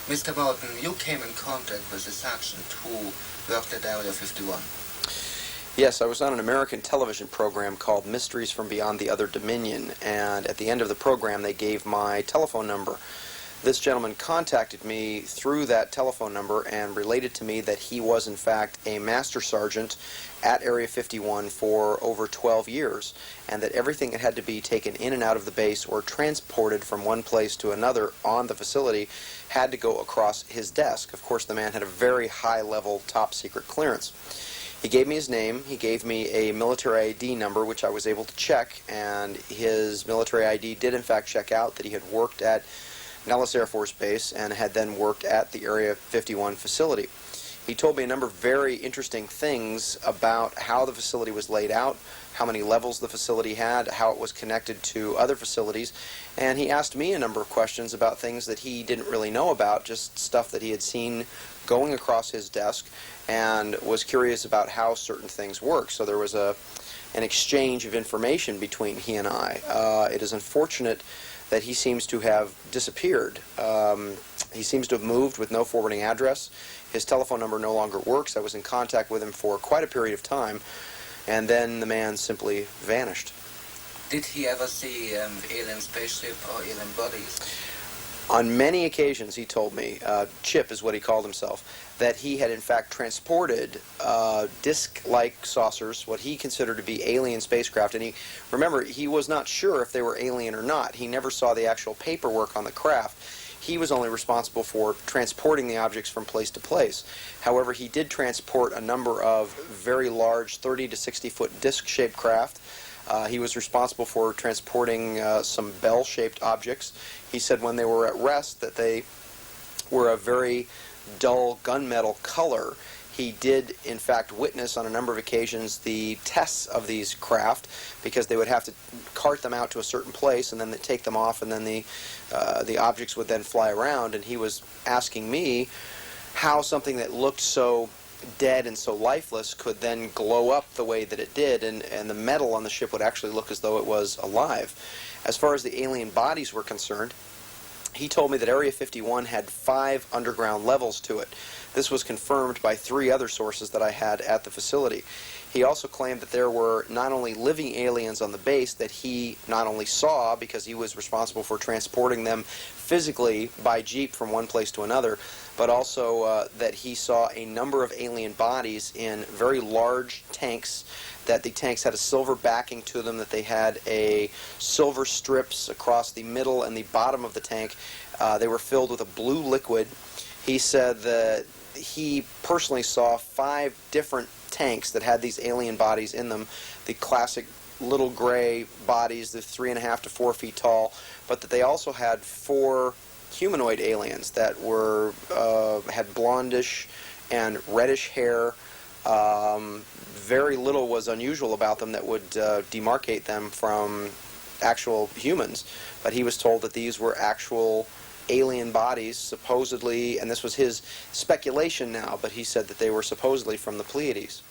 Mr. Broughton, you came in contact with a sergeant who worked at Area 51. Yes, I was on an American television program called Mysteries from Beyond the Other Dominion, and at the end of the program they gave my telephone number. This gentleman contacted me through that telephone number and related to me that he was in fact a master sergeant at Area 51 for over 12 years, and that everything that had to be taken in and out of the base or transported from one place to another on the facility had to go across his desk. Of course, the man had a very high-level, top-secret clearance. He gave me his name, he gave me a military ID number, which I was able to check, and his military ID did in fact check out that he had worked at Nellis Air Force Base and had then worked at the Area 51 facility. He told me a number of very interesting things about how the facility was laid out, how many levels the facility had, how it was connected to other facilities, and he asked me a number of questions about things that he didn't really know about, just stuff that he had seen going across his desk, and was curious about how certain things work. So there was an exchange of information between he and I. It is unfortunate that he seems to have disappeared. He seems to have moved with no forwarding address. His telephone number no longer works. I was in contact with him for quite a period of time, and then the man simply vanished. Did he ever see alien spaceship or alien bodies? On many occasions, he told me, Chip is what he called himself, that he had in fact transported disc-like saucers, what he considered to be alien spacecraft. And remember, he was not sure if they were alien or not. He never saw the actual paperwork on the craft. He was only responsible for transporting the objects from place to place. However, he did transport a number of very large 30 to 60-foot disc-shaped craft. He was responsible for transporting some bell-shaped objects. He said when they were at rest that they were a very dull gunmetal color. He did, in fact, witness on a number of occasions the tests of these craft, because they would have to cart them out to a certain place and then they'd take them off, and then the objects would then fly around. And he was asking me how something that looked so dead and so lifeless could then glow up the way that it did, and the metal on the ship would actually look as though it was alive. As far as the alien bodies were concerned, he told me that Area 51 had 5 underground levels to it. This was confirmed by 3 other sources that I had at the facility. He also claimed that there were not only living aliens on the base that he not only saw, because he was responsible for transporting them physically by jeep from one place to another, but also that he saw a number of alien bodies in very large tanks, that the tanks had a silver backing to them, that they had silver strips across the middle and the bottom of the tank. They were filled with a blue liquid. He said that he personally saw 5 different tanks that had these alien bodies in them, the classic little gray bodies, the 3.5 to 4 feet tall, but that they also had 4 humanoid aliens that were had blondish and reddish hair. Very little was unusual about them that would demarcate them from actual humans, but he was told that these were actual alien bodies, supposedly, and this was his speculation now, but he said that they were supposedly from the Pleiades.